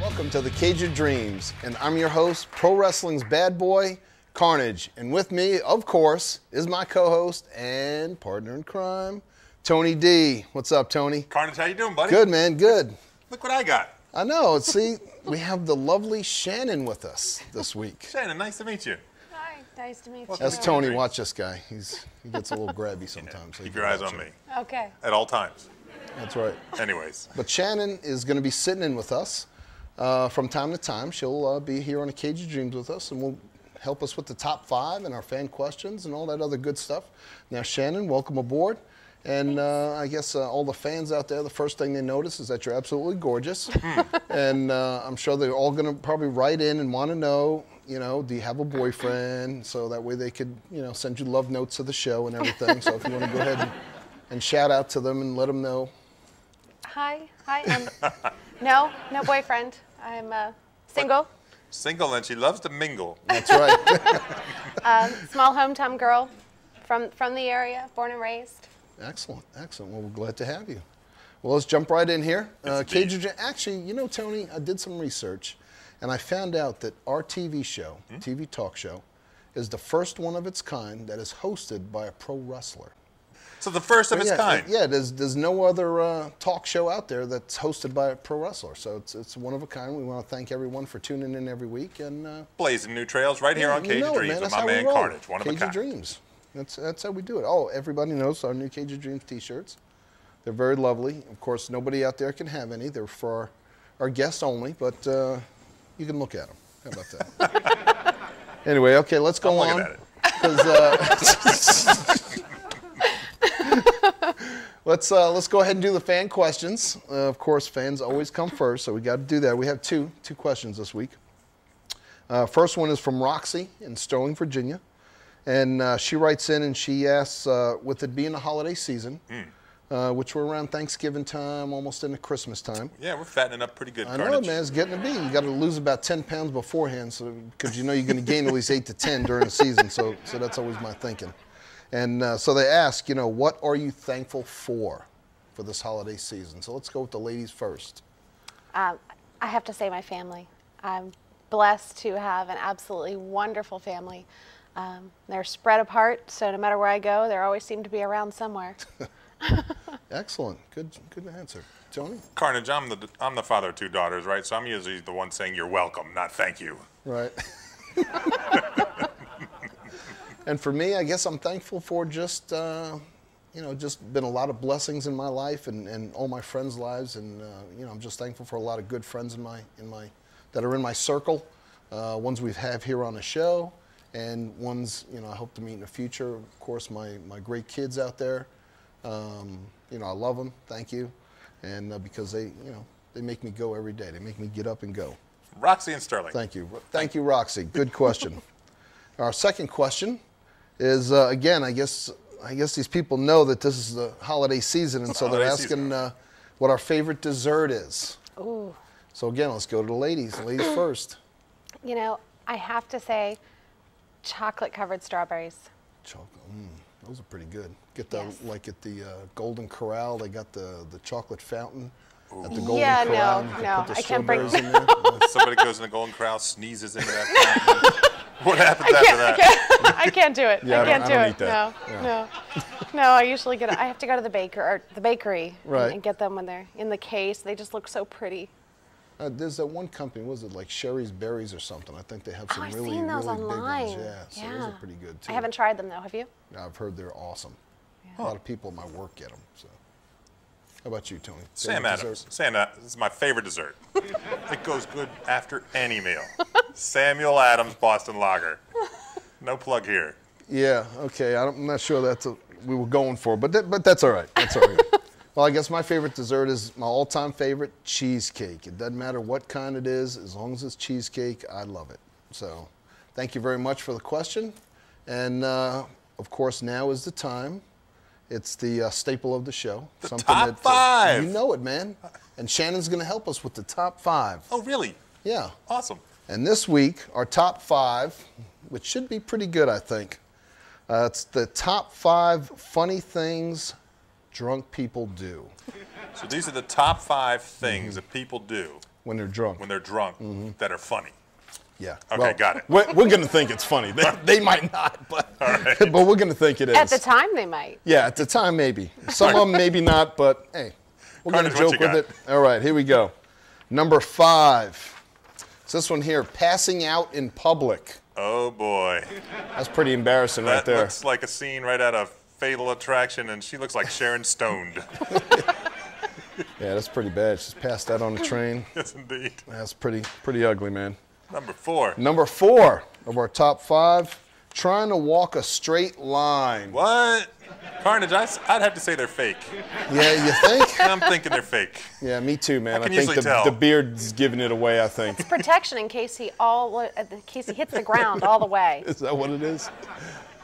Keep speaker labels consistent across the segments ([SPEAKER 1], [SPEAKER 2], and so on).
[SPEAKER 1] Welcome to the Cage of Dreams, and I'm your host, Pro Wrestling's bad boy, Carnage. And with me, of course, is my co-host and partner in crime, Tony D. What's up, Tony?
[SPEAKER 2] Carnage, how you doing, buddy?
[SPEAKER 1] Good, man, good.
[SPEAKER 2] Look what I got.
[SPEAKER 1] I know. See, we have the lovely Shannon with us this week.
[SPEAKER 2] Shannon, nice to meet you.
[SPEAKER 3] Hi, nice to meet you.
[SPEAKER 1] That's Tony. Watch this guy. He gets a little grabby sometimes. So
[SPEAKER 2] Keep your eyes on me.
[SPEAKER 3] Okay.
[SPEAKER 2] At all times.
[SPEAKER 1] That's right.
[SPEAKER 2] Anyways.
[SPEAKER 1] But Shannon is going to be sitting in with us from time to time. She'll be here on a Cage of Dreams with us, and will help us with the top 5 and our fan questions and all that other good stuff. Now, Shannon, welcome aboard. And I guess all the fans out there, the first thing they notice is that you're absolutely gorgeous. And I'm sure they're all going to probably write in and want to know, you know, do you have a boyfriend? So that way they could, you know, send you love notes to the show and everything. So if you want to go ahead and shout out to them and let them know.
[SPEAKER 3] Hi. No boyfriend. I'm single.
[SPEAKER 2] Single, and she loves to mingle.
[SPEAKER 1] That's right.
[SPEAKER 3] Small hometown girl from the area, born and raised.
[SPEAKER 1] Excellent, excellent. Well, we're glad to have you. Well, let's jump right in here. Cage of Dreams. Actually, you know, Tony, I did some research, and I found out that our TV show, TV talk show, is the first one of its kind that is hosted by a pro wrestler.
[SPEAKER 2] So the first of its kind.
[SPEAKER 1] Yeah, there's no other talk show out there that's hosted by a pro wrestler. So it's one of a kind. We want to thank everyone for tuning in every week and
[SPEAKER 2] blazing new trails right here on Cage of Dreams with my man Carnage, one of a kind.
[SPEAKER 1] Cage of Dreams. That's how we do it. Oh, everybody knows our new Cage of Dreams T-shirts. They're very lovely. Of course, nobody out there can have any. They're for our guests only, but you can look at them. How about that? Anyway, okay, let's go on.
[SPEAKER 2] I'm looking at it.
[SPEAKER 1] Let's go ahead and do the fan questions. Of course, fans always come first, so we got to do that. We have two questions this week. First one is from Roxy in Sterling, Virginia. And she writes in and she asks, with it being a holiday season, which we're around Thanksgiving time, almost into Christmas time.
[SPEAKER 2] Yeah, we're fattening up pretty good,
[SPEAKER 1] I
[SPEAKER 2] Carnage.
[SPEAKER 1] know, man, it's getting to be. You got to lose about 10 pounds beforehand, so because you know you're going to gain at least 8 to 10 during the season. So that's always my thinking. And so they ask, you know, what are you thankful for this holiday season? So let's go with the ladies first.
[SPEAKER 3] I have to say my family. I'm blessed to have an absolutely wonderful family. They're spread apart, so no matter where I go, they always seem to be around somewhere.
[SPEAKER 1] Excellent. Good answer. Tony?
[SPEAKER 2] Carnage, I'm the father of 2 daughters, right? So I'm usually the one saying you're welcome, not thank you.
[SPEAKER 1] Right. And for me, I guess I'm thankful for just, you know, just been a lot of blessings in my life and all my friends' lives. And, you know, I'm just thankful for a lot of good friends that are in my circle, ones we have here on the show. And ones, you know, I hope to meet in the future. Of course, my great kids out there, you know, I love them. Thank you. And because they, you know, they make me go every day. They make me get up and go.
[SPEAKER 2] Roxy and Sterling.
[SPEAKER 1] Thank you. Thank you, Roxy. Good question. Our second question is, again, I guess these people know that this is the holiday season, and so they're asking what our favorite dessert is.
[SPEAKER 3] Ooh.
[SPEAKER 1] So again, let's go to the ladies. Ladies first.
[SPEAKER 3] You know, I have to say chocolate-covered strawberries.
[SPEAKER 1] Chocolate. Those are pretty good. Get the like at the Golden Corral. They got the chocolate fountain at the Golden Corral.
[SPEAKER 3] No, I can't bring.
[SPEAKER 1] In there.
[SPEAKER 2] Somebody goes in the Golden Corral, sneezes into that fountain. What happens after that?
[SPEAKER 3] I can't do it.
[SPEAKER 1] Yeah,
[SPEAKER 3] I can't do
[SPEAKER 1] don't
[SPEAKER 3] it.
[SPEAKER 1] eat that.
[SPEAKER 3] No. I usually I have to go to the bakery
[SPEAKER 1] Right.
[SPEAKER 3] and get them when they're in the case. They just look so pretty.
[SPEAKER 1] There's that one company, was it like Sherry's Berries or something? I think they have some
[SPEAKER 3] I've
[SPEAKER 1] really,
[SPEAKER 3] seen those
[SPEAKER 1] really
[SPEAKER 3] online.
[SPEAKER 1] big ones. Yeah, so those are pretty good too.
[SPEAKER 3] I haven't tried them though. Have you?
[SPEAKER 1] I've heard they're awesome. Yeah. A lot of people at my work get them. So, how about you, Tony?
[SPEAKER 2] Sam Adams. This is my favorite dessert. It goes good after any meal. Samuel Adams Boston Lager. No plug here.
[SPEAKER 1] Yeah. Okay. I'm not sure that's what we were going for, but that's all right. That's all right. Well, I guess my favorite dessert is my all-time favorite, cheesecake. It doesn't matter what kind it is, as long as it's cheesecake, I love it. So, thank you very much for the question. And, of course, now is the time. It's the staple of the show.
[SPEAKER 2] The top 5.
[SPEAKER 1] You know it, man. And Shannon's going to help us with the top 5.
[SPEAKER 2] Oh, really?
[SPEAKER 1] Yeah.
[SPEAKER 2] Awesome.
[SPEAKER 1] And this week, our top 5, which should be pretty good, I think. It's the top 5 funny things drunk people do.
[SPEAKER 2] So these are the top 5 things that people do
[SPEAKER 1] When they're drunk.
[SPEAKER 2] when they're drunk that are funny.
[SPEAKER 1] Yeah.
[SPEAKER 2] Okay,
[SPEAKER 1] well,
[SPEAKER 2] got it.
[SPEAKER 1] We're going to think it's funny. They might not, but,
[SPEAKER 2] right.
[SPEAKER 1] but we're going to think it is.
[SPEAKER 3] At the time, they might.
[SPEAKER 1] Yeah, at the time, maybe. Some of them, maybe not, but hey, we're going to
[SPEAKER 2] Carnage, what
[SPEAKER 1] joke
[SPEAKER 2] you
[SPEAKER 1] with
[SPEAKER 2] got?
[SPEAKER 1] it. All right, here we go. Number 5. It's this one here, passing out in public.
[SPEAKER 2] Oh, boy.
[SPEAKER 1] That's pretty embarrassing right
[SPEAKER 2] That
[SPEAKER 1] there.
[SPEAKER 2] looks like a scene right out of Fatal Attraction, and she looks like Sharon Stoned.
[SPEAKER 1] Yeah, that's pretty bad. She's passed out on the train.
[SPEAKER 2] Yes, indeed.
[SPEAKER 1] That's pretty ugly, man.
[SPEAKER 2] Number 4.
[SPEAKER 1] Number 4 of our top 5, trying to walk a straight line.
[SPEAKER 2] What? Carnage, I'd have to say they're fake.
[SPEAKER 1] Yeah, you think?
[SPEAKER 2] I'm thinking they're fake.
[SPEAKER 1] Yeah, me too, man.
[SPEAKER 2] I can
[SPEAKER 1] think
[SPEAKER 2] usually tell.
[SPEAKER 1] the beard's giving it away, I think.
[SPEAKER 3] It's protection in case he hits the ground all the way.
[SPEAKER 1] Is that what it is?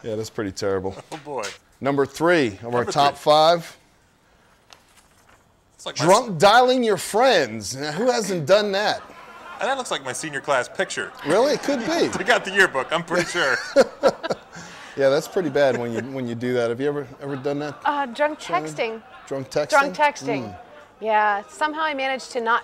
[SPEAKER 1] Yeah, that's pretty terrible.
[SPEAKER 2] Oh, boy.
[SPEAKER 1] Number 3 of our
[SPEAKER 2] Number
[SPEAKER 1] top
[SPEAKER 2] 3.
[SPEAKER 1] 5,
[SPEAKER 2] It's like
[SPEAKER 1] drunk dialing your friends. Now, who hasn't done that?
[SPEAKER 2] And that looks like my senior class picture.
[SPEAKER 1] Really? It could be.
[SPEAKER 2] I got the yearbook, I'm pretty sure.
[SPEAKER 1] Yeah, that's pretty bad when you do that. Have you ever done that?
[SPEAKER 3] Drunk texting.
[SPEAKER 1] Drunk texting?
[SPEAKER 3] Drunk texting. Yeah, somehow I managed to not.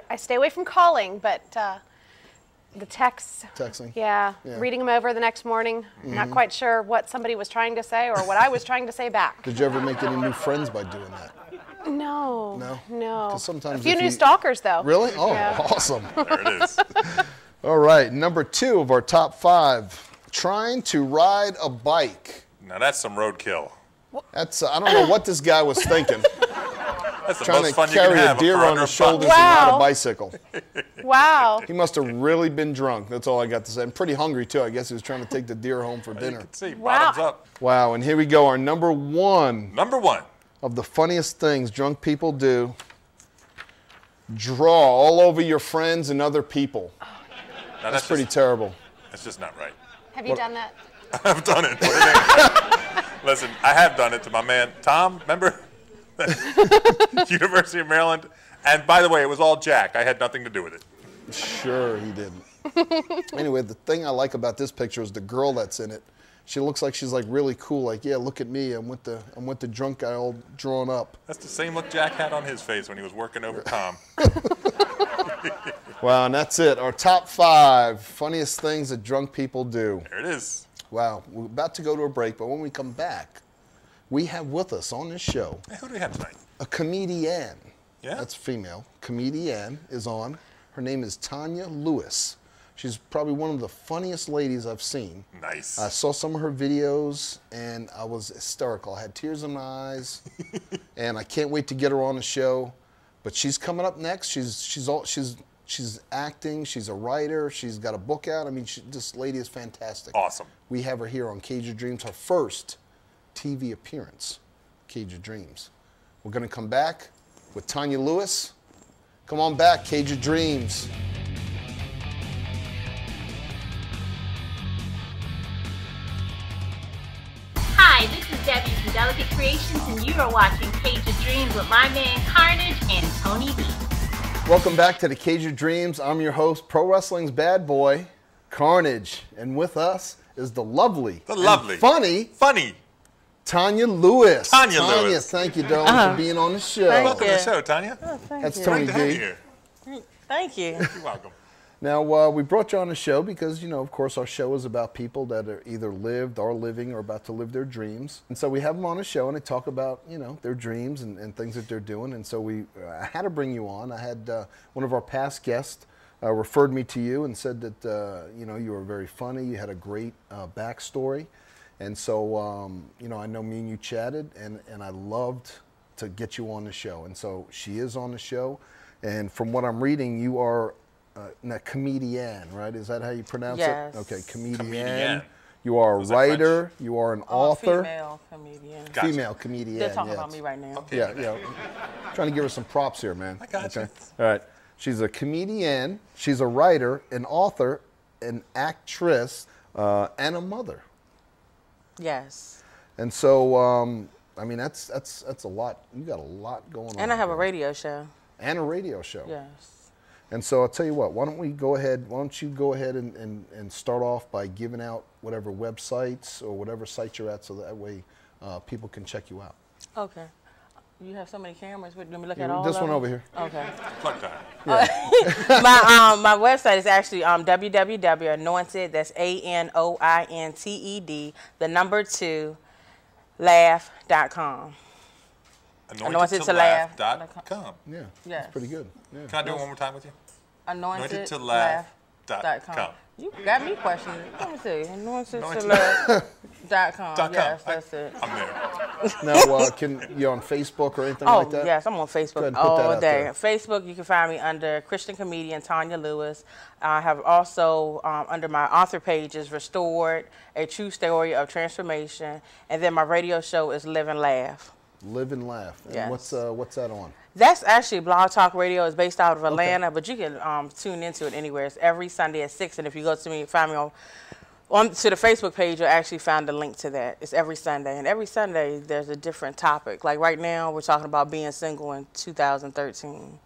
[SPEAKER 3] I stay away from calling, but the texts.
[SPEAKER 1] Texting.
[SPEAKER 3] Yeah, reading them over the next morning. Not quite sure what somebody was trying to say or what I was trying to say back.
[SPEAKER 1] Did you ever make any new friends by doing that?
[SPEAKER 3] No.
[SPEAKER 1] No? 'Cause sometimes
[SPEAKER 3] a few
[SPEAKER 1] if
[SPEAKER 3] new
[SPEAKER 1] you-
[SPEAKER 3] stalkers, though.
[SPEAKER 1] Really? Oh,
[SPEAKER 3] Yeah.
[SPEAKER 1] awesome.
[SPEAKER 2] There it is.
[SPEAKER 1] All right, number 2 of our top 5, trying to ride a bike.
[SPEAKER 2] Now that's some roadkill.
[SPEAKER 1] That's I don't know what this guy was thinking.
[SPEAKER 2] That's the
[SPEAKER 1] Trying
[SPEAKER 2] most
[SPEAKER 1] to
[SPEAKER 2] fun you can
[SPEAKER 1] carry a
[SPEAKER 2] have
[SPEAKER 1] deer
[SPEAKER 2] for
[SPEAKER 1] on
[SPEAKER 2] under
[SPEAKER 1] his
[SPEAKER 2] a buck.
[SPEAKER 1] shoulders and ride a
[SPEAKER 3] Wow.
[SPEAKER 1] bicycle.
[SPEAKER 3] Wow.
[SPEAKER 1] He must have really been drunk. That's all I got to say. I'm pretty hungry too. I guess he was trying to take the deer home for
[SPEAKER 2] You
[SPEAKER 1] dinner.
[SPEAKER 2] can see,
[SPEAKER 3] Wow.
[SPEAKER 2] bottoms up.
[SPEAKER 1] Wow, and here we go. Our number 1
[SPEAKER 2] Number 1.
[SPEAKER 1] of the funniest things drunk people do: draw all over your friends and other people.
[SPEAKER 2] Now
[SPEAKER 1] That's pretty terrible.
[SPEAKER 2] That's just not right.
[SPEAKER 3] Have you done that?
[SPEAKER 2] I've done it. What do you think? Listen, I have done it to my man Tom. Remember? University of Maryland. And by the way, it was all Jack. I had nothing to do with it.
[SPEAKER 1] Sure, he didn't. Anyway, the thing I like about this picture is the girl that's in it. She looks like she's like really cool. Like, yeah, look at me. I'm with the drunk guy all drawn up.
[SPEAKER 2] That's the same look Jack had on his face when he was working over Tom.
[SPEAKER 1] Wow, and that's it. Our top 5 funniest things that drunk people do.
[SPEAKER 2] There it is.
[SPEAKER 1] Wow, we're about to go to a break, but when we come back, we have with us on this show
[SPEAKER 2] Hey, who do we have tonight?
[SPEAKER 1] a comedian.
[SPEAKER 2] Yeah?
[SPEAKER 1] That's female. Comedian is on. Her name is TANYA LEWIS. She's probably one of the funniest ladies I've seen.
[SPEAKER 2] Nice.
[SPEAKER 1] I saw some of her videos, and I was hysterical. I had tears in my eyes, and I can't wait to get her on the show. But she's coming up next. She's acting. She's a writer. She's got a book out. I mean, this lady is fantastic.
[SPEAKER 2] Awesome.
[SPEAKER 1] We have her here on Cage of Dreams, her first TV appearance, Cage of Dreams. We're going to come back with TANYA LEWIS. Come on back, Cage of Dreams.
[SPEAKER 4] Hi, this is Debbie from Delicate Creations, and you are watching Cage of Dreams with my man Carnage and Tony B.
[SPEAKER 1] Welcome back to the Cage of Dreams. I'm your host, Pro Wrestling's bad boy, Carnage. And with us is the lovely, and funny TANYA LEWIS.
[SPEAKER 2] TANYA Lewis.
[SPEAKER 1] Thank you, darling, for being on the show.
[SPEAKER 2] Welcome to the show, Tanya.
[SPEAKER 1] That's Tony
[SPEAKER 2] Great to have you
[SPEAKER 1] D.
[SPEAKER 2] here.
[SPEAKER 5] Thank you.
[SPEAKER 2] You're welcome.
[SPEAKER 1] Now, we brought you on the show because, you know, of course, our show is about people that are either lived, are living, or about to live their dreams. And so we have them on the show, and they talk about, you know, their dreams and things that they're doing. And so I had to bring you on. I had one of our past guests referred me to you and said that, you know, you were very funny. You had a great backstory. And so, you know, I know me and you chatted, and I loved to get you on the show. And so she is on the show. And from what I'm reading, you are a comedian, right? Is that how you pronounce
[SPEAKER 5] Yes.
[SPEAKER 1] it? Okay, comedian.
[SPEAKER 2] Comedian.
[SPEAKER 1] You are a
[SPEAKER 2] Was that
[SPEAKER 1] writer.
[SPEAKER 2] French?
[SPEAKER 1] You are an author.
[SPEAKER 5] Female comedian.
[SPEAKER 2] Gotcha.
[SPEAKER 1] Female comedian.
[SPEAKER 5] They're talking
[SPEAKER 1] yes.
[SPEAKER 5] about me right now.
[SPEAKER 2] Okay.
[SPEAKER 1] Yeah. Trying to give her some props here, man.
[SPEAKER 2] I got you.
[SPEAKER 1] All right. She's a comedian. She's a writer, an author, an actress, and a mother.
[SPEAKER 5] Yes.
[SPEAKER 1] And so, I mean, that's a lot. You got a lot going on.
[SPEAKER 5] And I have a
[SPEAKER 1] here.
[SPEAKER 5] radio show.
[SPEAKER 1] And a radio show.
[SPEAKER 5] Yes.
[SPEAKER 1] And so I'll tell you what, why don't you go ahead and start off by giving out whatever websites or whatever site you're at so that way people can check you out.
[SPEAKER 5] Okay. You have so many cameras. Let me look at all
[SPEAKER 1] This
[SPEAKER 5] of
[SPEAKER 1] one
[SPEAKER 5] them?
[SPEAKER 1] over here.
[SPEAKER 5] Okay.
[SPEAKER 2] Plug time.
[SPEAKER 5] My website is actually www.anointed. That's ANOINTED. The number 2 laugh.com.
[SPEAKER 2] AnointedToLaugh.com.
[SPEAKER 1] Yeah,
[SPEAKER 5] Yes.
[SPEAKER 1] that's pretty good. Yeah.
[SPEAKER 2] Can I do it one more time with you?
[SPEAKER 5] AnointedToLaugh.com.
[SPEAKER 2] AnointedToLaugh.com.
[SPEAKER 5] You got me questioning. Let me see. AnointedToLaugh.com. Yes, that's it.
[SPEAKER 2] I'm there.
[SPEAKER 1] Now, can you on Facebook or anything like that?
[SPEAKER 5] Yes, I'm on
[SPEAKER 1] Go ahead
[SPEAKER 5] Facebook
[SPEAKER 1] and put that
[SPEAKER 5] all
[SPEAKER 1] out
[SPEAKER 5] day.
[SPEAKER 1] there.
[SPEAKER 5] Facebook, you can find me under Christian comedian Tanya Lewis. I have also, under my author page is Restored, A True Story of Transformation. And then my radio show is Live and Laugh.
[SPEAKER 1] Live and Laugh. And
[SPEAKER 5] Yes.
[SPEAKER 1] what's that on?
[SPEAKER 5] That's actually Blog Talk Radio. It's based out of Atlanta, but you can tune into it anywhere. It's every Sunday at 6. And if you go to me, find me on to the Facebook page, you'll actually find the link to that. It's every Sunday. And every Sunday, there's a different topic. Like right now, we're talking about being single in 2013.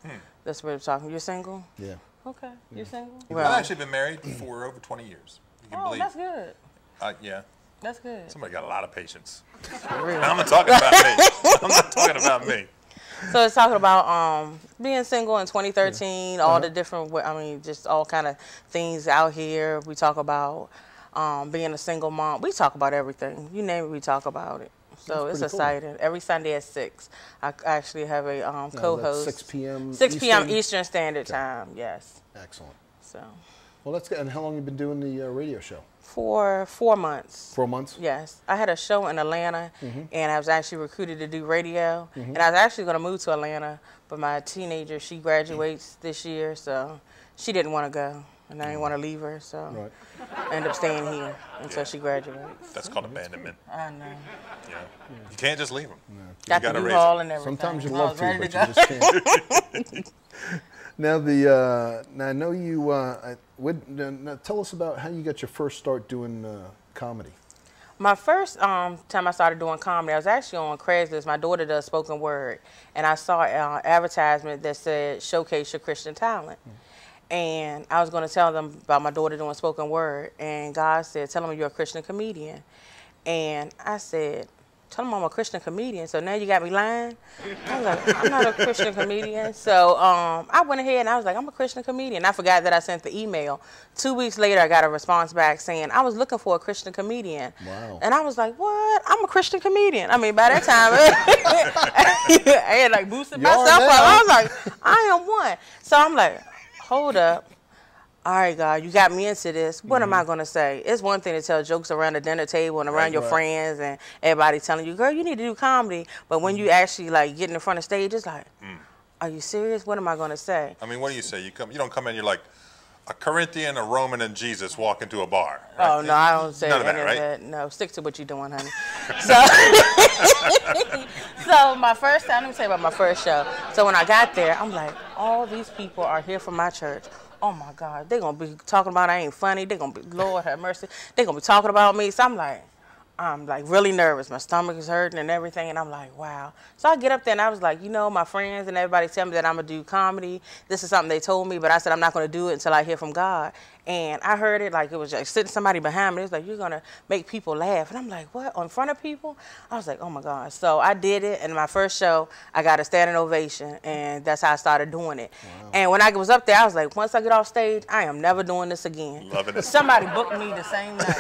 [SPEAKER 5] That's what we're talking. You're single?
[SPEAKER 1] Yeah.
[SPEAKER 5] Okay. You're single?
[SPEAKER 2] I've actually been married for over 20 years. You can believe.
[SPEAKER 5] That's good.
[SPEAKER 2] Yeah.
[SPEAKER 5] That's good.
[SPEAKER 2] Somebody got a lot of patience. I'm not talking about me. I'm not talking about me.
[SPEAKER 5] So it's talking about being single in 2013, all the different, just all kind of things out here. We talk about being a single mom. We talk about everything. You name it, we talk about it. So it's exciting. Cool. Every Sunday at 6. I actually have a co-host.
[SPEAKER 1] 6 p.m.
[SPEAKER 5] 6 p.m. Eastern Standard Time, yes.
[SPEAKER 1] Excellent.
[SPEAKER 5] So.
[SPEAKER 1] Well, that's good. And how long have you been doing the radio show?
[SPEAKER 5] For 4 months.
[SPEAKER 1] 4 months?
[SPEAKER 5] Yes. I had a show in Atlanta, and I was actually recruited to do radio. And I was actually going to move to Atlanta, but my teenager, she graduates this year, so she didn't want to go. And I didn't want to leave her, so I ended up staying here until she graduates.
[SPEAKER 2] That's called abandonment.
[SPEAKER 5] I know.
[SPEAKER 2] Yeah. You can't just leave them.
[SPEAKER 1] No.
[SPEAKER 5] Got the U-Haul and everything.
[SPEAKER 1] Sometimes you love to, but you just can't. Now, I know you. Now tell us about how you got your first start doing comedy.
[SPEAKER 5] My first time I started doing comedy, I was actually on Cranage. My daughter does spoken word, and I saw an advertisement that said "Showcase your Christian talent." And I was going to tell them about my daughter doing spoken word, and God said, "Tell them you're a Christian comedian." And I said, "Tell them I'm a Christian comedian." So now you got me lying. I was like, "I'm not a Christian comedian." So I went ahead and I was like, "I'm a Christian comedian." I forgot that I sent the email. 2 weeks later, I got a response back saying I was looking for a Christian comedian.
[SPEAKER 1] Wow.
[SPEAKER 5] And I was like, "What? I'm a Christian comedian." I mean, by that time, I had like boosted myself up. I was like, "I am one." So I'm like, hold up. All right, God, you got me into this. What am I going to say? It's one thing to tell jokes around the dinner table and around your friends and everybody telling you, girl, you need to do comedy. But when you actually like get in the front of stage, it's like, are you serious? What am I going to say?
[SPEAKER 2] I mean, what do you say? You don't come in, you're like a Corinthian, a Roman, and Jesus walk into a bar. Right?
[SPEAKER 5] Oh, no, I don't say
[SPEAKER 2] None
[SPEAKER 5] any
[SPEAKER 2] of that, right?
[SPEAKER 5] that. No, stick to what you're doing, honey. So my first time, let me tell you about my first show. So when I got there, I'm like, all these people are here from my church. Oh, my God. They're going to be talking about I ain't funny. They're going to be, Lord have mercy. They're going to be talking about me. So I'm like really nervous. My stomach is hurting and everything. And I'm like, wow. So I get up there and I was like, you know, my friends and everybody tell me that I'm going to do comedy. This is something they told me, but I said I'm not going to do it until I hear from God. And I heard it like it was like sitting somebody behind me. It was like, you're going to make people laugh. And I'm like, what? In front of people? I was like, oh, my God. So I did it. And my first show, I got a standing ovation. And that's how I started doing it. Wow. And when I was up there, I was like, once I get off stage, I am never doing this again.
[SPEAKER 2] Loving it.
[SPEAKER 5] Somebody booked me the same night.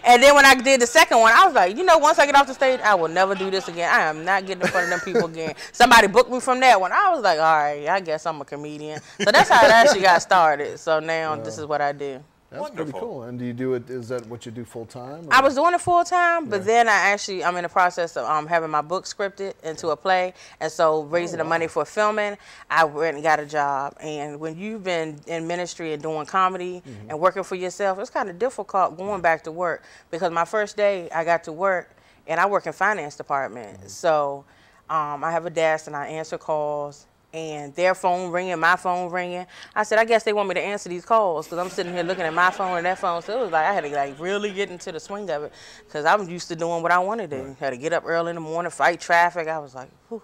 [SPEAKER 5] And then when I did the second one, I was like, you know, once I get off the stage, I will never do this again. I am not getting in front of them people again. Somebody booked me from that one. I was like, all right, I guess I'm a comedian. So that's how it actually got started. So now this is what I do.
[SPEAKER 1] That's
[SPEAKER 2] Wonderful.
[SPEAKER 1] pretty cool. And do you do it? Is that what you do full time?
[SPEAKER 5] I was doing it full time, but then I'm in the process of having my book scripted into a play, and so raising the money for filming, I went and got a job. And when you've been in ministry and doing comedy and working for yourself, it's kind of difficult going back to work, because my first day I got to work, and I work in finance department, so I have a desk and I answer calls. And their phone ringing, my phone ringing. I said, I guess they want me to answer these calls because I'm sitting here looking at my phone and their phone. So it was like I had to like really get into the swing of it, because I was used to doing what I wanted to do. Had to get up early in the morning, fight traffic. I was like, whew.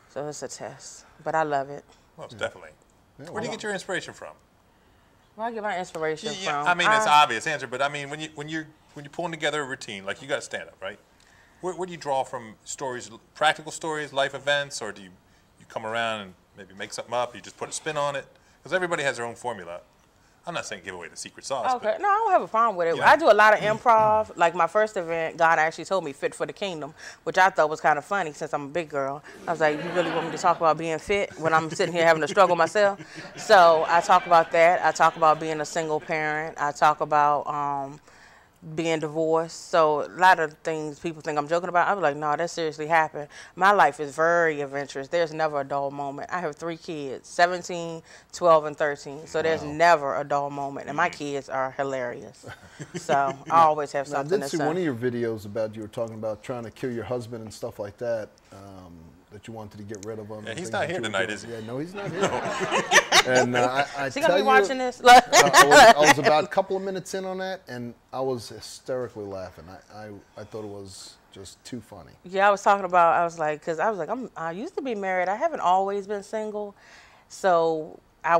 [SPEAKER 5] So it's a test, but I love it.
[SPEAKER 2] Most definitely. Where do you get your inspiration from?
[SPEAKER 5] Where I get my inspiration from?
[SPEAKER 2] I mean, it's an obvious answer, but I mean, when you're pulling together a routine, like you got to stand up, right? Where do you draw from stories, practical stories, life events, or do you come around and maybe make something up? You just put a spin on it? Because everybody has their own formula. I'm not saying give away the secret sauce.
[SPEAKER 5] Okay, no, I don't have a problem with it.
[SPEAKER 2] Yeah.
[SPEAKER 5] I do a lot of improv. Like my first event, God actually told me fit for the kingdom, which I thought was kind of funny since I'm a big girl. I was like, you really want me to talk about being fit when I'm sitting here having to struggle myself? So I talk about that. I talk about being a single parent. I talk about being divorced. So a lot of things people think I'm joking about, I was like, no, that seriously happened. My life is very adventurous. There's never a dull moment. I have 3 kids, 17, 12, and 13. So there's never a dull moment. And my kids are hilarious. So I always have something to say.
[SPEAKER 1] I did see one of your videos about you were talking about trying to kill your husband and stuff like that. That you wanted to get rid of him.
[SPEAKER 2] Yeah, he's not here tonight, is he?
[SPEAKER 1] Yeah, no, he's not here. And I
[SPEAKER 5] Is he
[SPEAKER 1] tell
[SPEAKER 5] gonna be
[SPEAKER 1] you,
[SPEAKER 5] watching this?
[SPEAKER 1] I was about a couple of minutes in on that, and I was hysterically laughing. I thought it was just too funny.
[SPEAKER 5] Yeah, I was like, because I used to be married. I haven't always been single. So I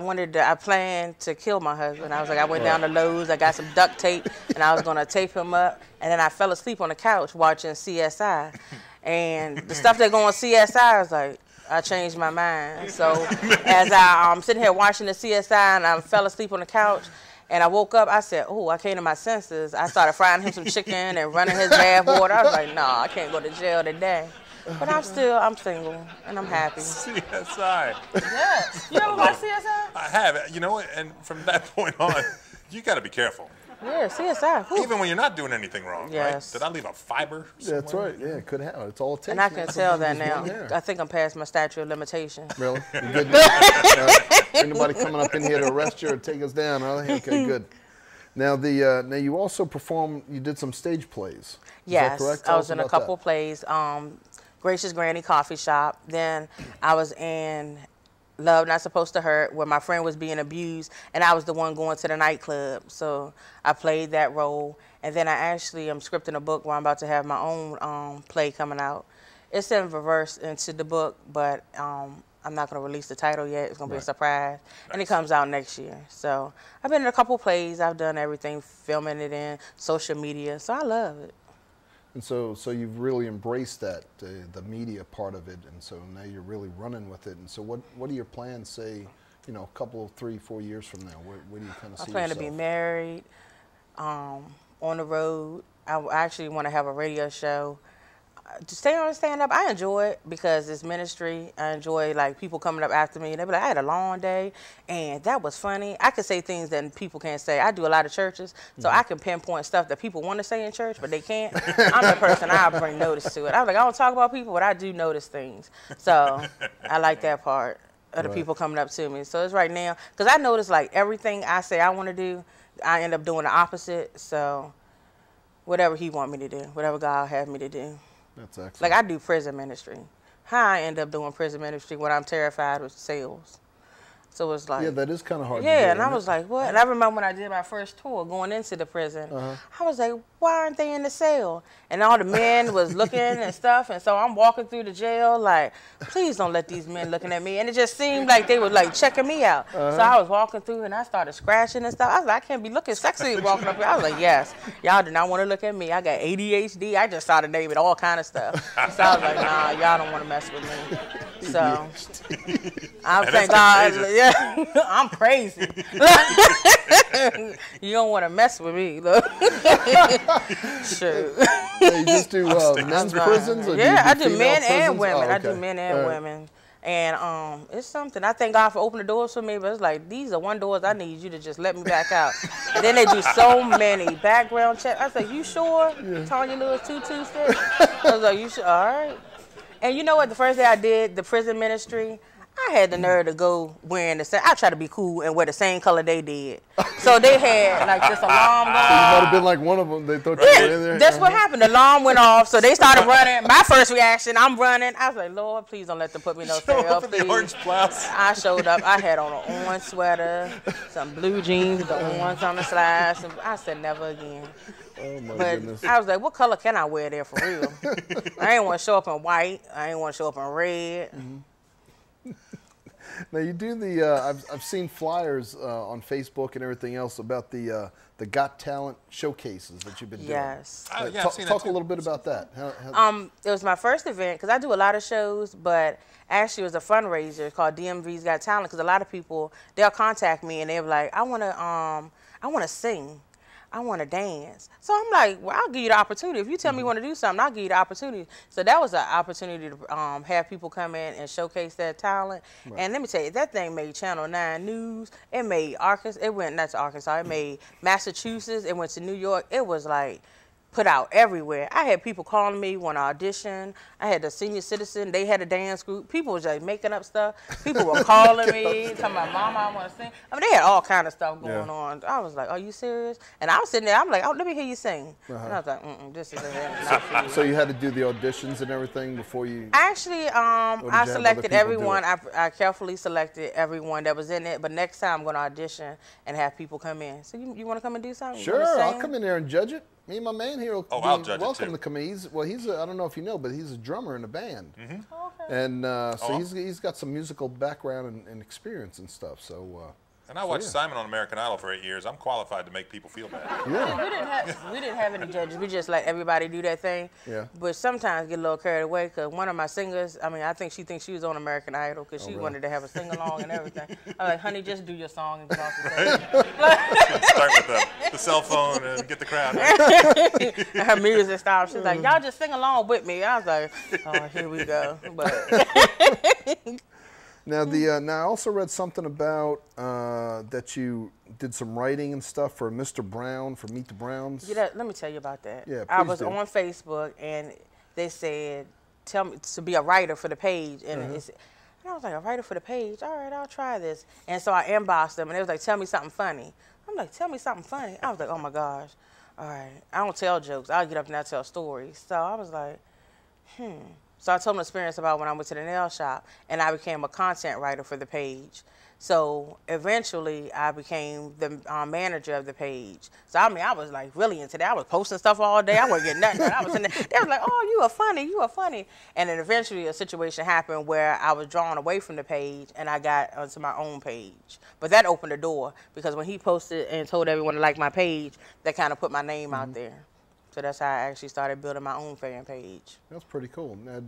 [SPEAKER 5] planned to kill my husband. I was like, I went down to Lowe's, I got some duct tape, and I was going to tape him up. And then I fell asleep on the couch watching CSI. And the stuff that go on CSI, I was like, I changed my mind. So as I'm sitting here watching the CSI and I fell asleep on the couch, and I woke up, I said, oh, I came to my senses. I started frying him some chicken and running his bath water. I was like, no, I can't go to jail today. But I'm single, and I'm happy.
[SPEAKER 2] CSI.
[SPEAKER 5] Yeah. You ever watch CSI?
[SPEAKER 2] I have. You know what? And from that point on, you got to be careful.
[SPEAKER 5] Yeah, CSI. Whew.
[SPEAKER 2] Even when you're not doing anything wrong,
[SPEAKER 5] Yes.
[SPEAKER 2] right? Did I leave a fiber somewhere?
[SPEAKER 1] That's right. Yeah, it could have. It's all it takes.
[SPEAKER 5] And I can tell that now.
[SPEAKER 1] Yeah.
[SPEAKER 5] I think I'm past my statute of limitation.
[SPEAKER 1] Really? You good now? Anybody coming up in here to arrest you or take us down? Huh? Okay, good. Now now you also performed. You did some stage plays.
[SPEAKER 5] Yes,
[SPEAKER 1] Is that correct?
[SPEAKER 5] I was in a couple plays. Gracious Granny Coffee Shop. Then I was in Love Not Supposed to Hurt, where my friend was being abused, and I was the one going to the nightclub. So I played that role. And then I actually am scripting a book where I'm about to have my own play coming out. It's in reverse into the book, but I'm not going to release the title yet. It's going to be a surprise. And it comes out next year. So I've been in a couple plays. I've done everything, filming it in social media. So I love it.
[SPEAKER 1] And so you've really embraced that, the media part of it, and so now you're really running with it. And so what are your plans, say, a couple, 3, 4 years from now? Where do you kind of see yourself?
[SPEAKER 5] I plan to be married, on the road. I actually want to have a radio show. To stay on stand-up, I enjoy it because it's ministry. I enjoy, like, people coming up after me, and they be like, I had a long day, and that was funny. I can say things that people can't say. I do a lot of churches, so I can pinpoint stuff that people want to say in church, but they can't. I'm the person, I'll bring notice to it. I was like, I don't talk about people, but I do notice things. So I like that part of the people coming up to me. So it's right now, because I notice, like, everything I say I want to do, I end up doing the opposite. So whatever he want me to do, whatever God have me to do.
[SPEAKER 1] That's excellent.
[SPEAKER 5] Like, I do prison ministry. How I end up doing prison ministry when I'm terrified with sales. So it's like...
[SPEAKER 1] Yeah, that is kind of hard to do.
[SPEAKER 5] Yeah, and I was like, what? And I remember when I did my first tour going into the prison, I was like, why aren't they in the cell? And all the men was looking and stuff, and so I'm walking through the jail like, please don't let these men looking at me. And it just seemed like they were like checking me out. So I was walking through and I started scratching and stuff. I was like, I can't be looking sexy walking up here. I was like, yes, y'all do not want to look at me. I got ADHD. I just started naming all kind of stuff. So I was like, nah, y'all don't want to mess with me. So I thank God. Yeah, I'm crazy. You don't want to mess with me, look. Sure.
[SPEAKER 1] Yeah, you just do men's prisons? Or
[SPEAKER 5] I
[SPEAKER 1] do
[SPEAKER 5] do men
[SPEAKER 1] prisons?
[SPEAKER 5] and women.
[SPEAKER 1] Oh, okay.
[SPEAKER 5] I do men and women. And it's something. I thank God for opening the doors for me, but it's like, these are one doors I need you to just let me back out. And then they do so many background checks. I was like, you sure? Yeah. Tanya Lewis 226? I was like, you sure? All right. And you know what? The first day I did the prison ministry, I had the nerve to go wearing the same. I try to be cool and wear the same color they did. So they had like this alarm going off.
[SPEAKER 1] So you might have been like one of them. They thought you were in there.
[SPEAKER 5] That's what happened. The alarm went off, so they started running. My first reaction, I'm running. I was like, Lord, please don't let them put me no cell, please.
[SPEAKER 2] The orange blouse.
[SPEAKER 5] I showed up. I had on an orange sweater, some blue jeans, the ones on the slides. I said, never again.
[SPEAKER 1] Oh my
[SPEAKER 5] But
[SPEAKER 1] goodness.
[SPEAKER 5] I was like, what color can I wear there for real? I ain't want to show up in white. I ain't want to show up in red.
[SPEAKER 1] Now you do the. I've seen flyers on Facebook and everything else about the Got Talent showcases that you've been doing.
[SPEAKER 5] Yes.
[SPEAKER 2] Yeah, I've seen that
[SPEAKER 1] Talk a
[SPEAKER 2] too.
[SPEAKER 1] little bit about that.
[SPEAKER 5] It was my first event because I do a lot of shows, but actually it was a fundraiser called DMV's Got Talent because a lot of people, they'll contact me and they're like, I want to sing. I want to dance. So I'm like, well, I'll give you the opportunity. If you tell me you want to do something, I'll give you the opportunity. So that was an opportunity to have people come in and showcase their talent. Right. And let me tell you, that thing made Channel 9 News. It made Arkansas. It went not to Arkansas. It made Massachusetts. It went to New York. It was like put out everywhere. I had people calling me, want to audition. I had the senior citizen. They had a dance group. People was like making up stuff. People were calling me, telling my mama I want to sing. I mean, they had all kind of stuff going on. I was like, are you serious? And I was sitting there. I'm like, oh, let me hear you sing. And I was like, this is not for you.
[SPEAKER 1] So you had to do the auditions and everything before you.
[SPEAKER 5] Actually, I selected everyone. I carefully selected everyone that was in it. But next time I'm going to audition and have people come in. So you want to come and do something?
[SPEAKER 1] Sure, I'll come in there and judge it. Me and my man here will
[SPEAKER 2] I'll judge
[SPEAKER 1] welcome
[SPEAKER 2] it too.
[SPEAKER 1] to come in. He's I don't know if you know, but he's a drummer in a band.
[SPEAKER 5] Okay.
[SPEAKER 1] And so he's got some musical background and experience and stuff. So.
[SPEAKER 2] And I watched Simon on American Idol for 8 years. I'm qualified to make people feel bad.
[SPEAKER 1] Yeah.
[SPEAKER 5] We didn't have any judges. We just let everybody do their thing.
[SPEAKER 1] Yeah.
[SPEAKER 5] But sometimes get a little carried away because one of my singers, I mean, I think she thinks she was on American Idol because she wanted to have a sing-along and everything. I'm like, honey, just do your song and get off the stage.
[SPEAKER 2] Start with the cell phone and get the crowd.
[SPEAKER 5] And her music stopped. She's like, y'all just sing along with me. I was like, oh, here we go. But
[SPEAKER 1] Now now I also read something about that you did some writing and stuff for Mr. Brown for Meet the Browns.
[SPEAKER 5] Yeah, let me tell you about that.
[SPEAKER 1] Yeah,
[SPEAKER 5] I was
[SPEAKER 1] do.
[SPEAKER 5] on Facebook and they said, tell me to be a writer for the page, and and I was like, a writer for the page? All right, I'll try this. And so I inboxed them and they was like, tell me something funny. I'm like, tell me something funny. I was like, oh my gosh. All right, I don't tell jokes. I'll get up and I tell stories. So I was like, So I told them an experience about when I went to the nail shop and I became a content writer for the page. So eventually I became the manager of the page. So I mean, I was like really into that. I was posting stuff all day. I wasn't getting nothing. I was in there. They was like, oh, you are funny. And then eventually a situation happened where I was drawn away from the page and I got onto my own page. But that opened the door because when he posted and told everyone to like my page, that kind of put my name out there. So that's how I actually started building my own fan page.
[SPEAKER 1] That's pretty cool. I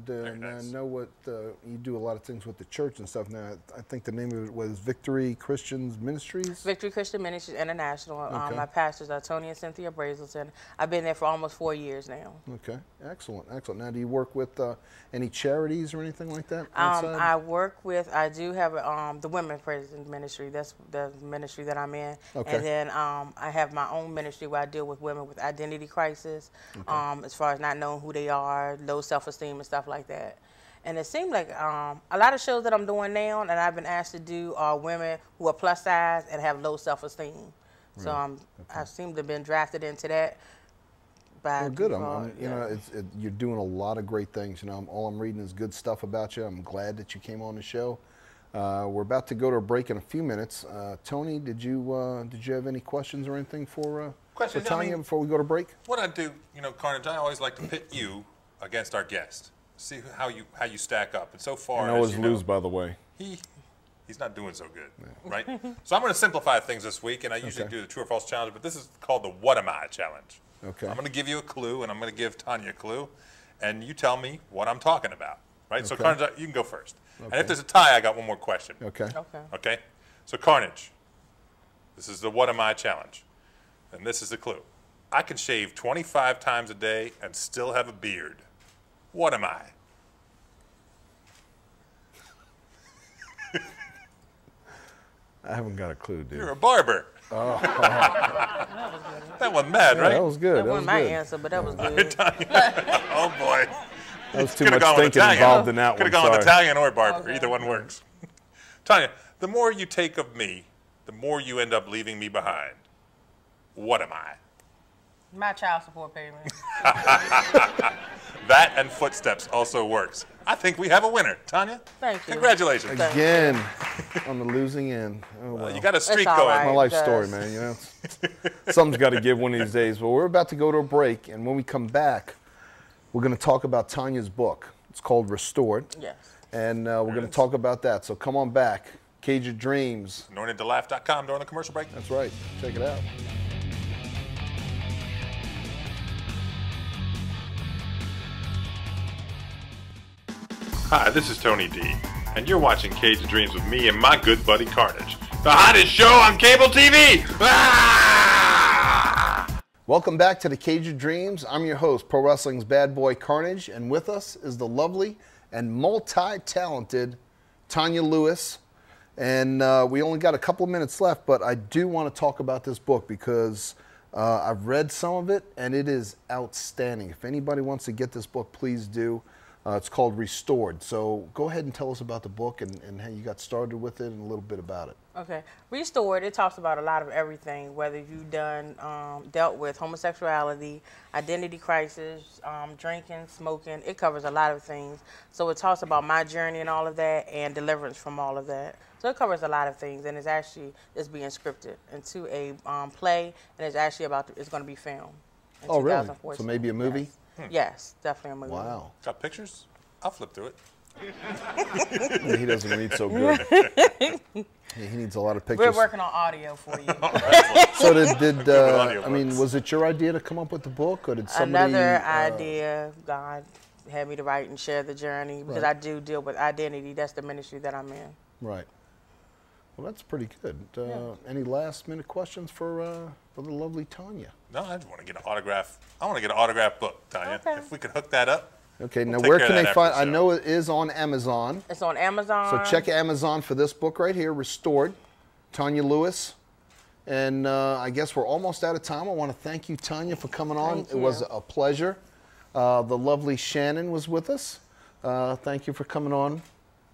[SPEAKER 1] know what you do a lot of things with the church and stuff. Now, I think the name of it was Victory Christian Ministries.
[SPEAKER 5] Victory Christian Ministries International.
[SPEAKER 1] Okay.
[SPEAKER 5] My pastors are Tony and Cynthia Brazelton. I've been there for almost 4 years now.
[SPEAKER 1] Okay, excellent. Now, do you work with any charities or anything like that outside?
[SPEAKER 5] I do have the Women's Prison Ministry. That's the ministry that I'm in.
[SPEAKER 1] Okay.
[SPEAKER 5] And then I have my own ministry where I deal with women with identity crisis. As far as not knowing who they are, low self-esteem and stuff like that. And it seemed like a lot of shows that I'm doing now and I've been asked to do are women who are plus size and have low self-esteem. Right. So I seem to have been drafted into that. Well,
[SPEAKER 1] good. You know, you're doing a lot of great things. You know, all I'm reading is good stuff about you. I'm glad that you came on the show. We're about to go to a break in a few minutes. Tony, did you have any questions or anything for Tanya before we go to break?
[SPEAKER 2] What I do, you know, Carnage, I always like to pit you against our guest. See how you stack up. And so far,
[SPEAKER 6] and I always lose, by the way.
[SPEAKER 2] He's not doing so good, right? So I'm going to simplify things this week, and I usually do the true or false challenge, but this is called the What Am I challenge. Okay. I'm going to give you a clue, and I'm going to give Tanya a clue, and you tell me what I'm talking about, right? Okay. So Carnage, you can go first. Okay. And if there's a tie, I got one more question.
[SPEAKER 1] Okay.
[SPEAKER 2] Okay. So Carnage, this is the What Am I challenge. And this is the clue. I can shave 25 times a day and still have a beard. What am I?
[SPEAKER 1] I haven't got a clue, dude.
[SPEAKER 2] You're a barber.
[SPEAKER 1] Oh.
[SPEAKER 2] That wasn't bad, right?
[SPEAKER 1] That was good.
[SPEAKER 5] That wasn't my answer, but that was good.
[SPEAKER 2] Oh, boy.
[SPEAKER 1] That was too much thinking involved in that one.
[SPEAKER 2] Could have gone with Italian or barber. Either one works. Tanya, the more you take of me, the more you end up leaving me behind. What am I?
[SPEAKER 5] My child support payment.
[SPEAKER 2] That and footsteps also works. I think we have a winner. Tanya?
[SPEAKER 5] Thank you.
[SPEAKER 2] Congratulations.
[SPEAKER 1] Again, on the losing end. Oh, well.
[SPEAKER 2] You got a streak going.
[SPEAKER 5] Right,
[SPEAKER 1] my life story, man. You know, something's got to give one of these days. Well, we're about to go to a break, and when we come back, we're going to talk about Tanya's book. It's called Restored.
[SPEAKER 5] Yes.
[SPEAKER 1] And we're going to talk about that. So come on back. Cage of Dreams.
[SPEAKER 2] AnointedToLaugh.com during the commercial break.
[SPEAKER 1] That's right. Check it out.
[SPEAKER 2] Hi, this is Tony D, and you're watching Cage of Dreams with me and my good buddy Cranage, the hottest show on cable TV! Ah!
[SPEAKER 1] Welcome back to the Cage of Dreams. I'm your host, Pro Wrestling's bad boy Cranage, and with us is the lovely and multi-talented Tanya Lewis. And we only got a couple of minutes left, but I do want to talk about this book because I've read some of it, and it is outstanding. If anybody wants to get this book, please do. It's called Restored. So go ahead and tell us about the book and how you got started with it and a little bit about it.
[SPEAKER 5] Okay. Restored, it talks about a lot of everything, whether you've dealt with homosexuality, identity crisis, drinking, smoking. It covers a lot of things. So it talks about my journey and all of that and deliverance from all of that. So it covers a lot of things, and it's being scripted into a play, and it's actually it's going to be filmed in 2014.
[SPEAKER 1] Really? So maybe a movie?
[SPEAKER 5] Yes. Yes, definitely a movie.
[SPEAKER 1] Wow.
[SPEAKER 2] Got pictures? I'll flip through it.
[SPEAKER 1] Yeah, he doesn't read so good. Yeah, he needs a lot of pictures.
[SPEAKER 5] We're working on audio for you.
[SPEAKER 1] So I mean, was it your idea to come up with the book, or did somebody?
[SPEAKER 5] Another idea, God had me to write and share the journey, because I do deal with identity. That's the ministry that I'm in.
[SPEAKER 1] Right. Well, that's pretty good. Any last-minute questions for the lovely Tanya?
[SPEAKER 2] No, I just want to get an autograph. I want to get an autograph book, Tanya. Okay. If we could hook that up.
[SPEAKER 1] Okay, now where can they find? I know it is on Amazon.
[SPEAKER 5] It's on Amazon.
[SPEAKER 1] So check Amazon for this book right here, Restored, Tanya Lewis. And I guess we're almost out of time. I want to thank you, Tanya, for coming on. It was a pleasure. The lovely Shannon was with us. Thank you for coming on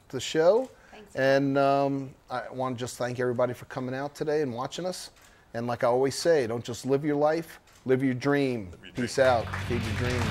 [SPEAKER 1] the show. Thanks. And I want to just thank everybody for coming out today and watching us. And like I always say, don't just live your life, live your dream. Peace out. Cage of Dreams.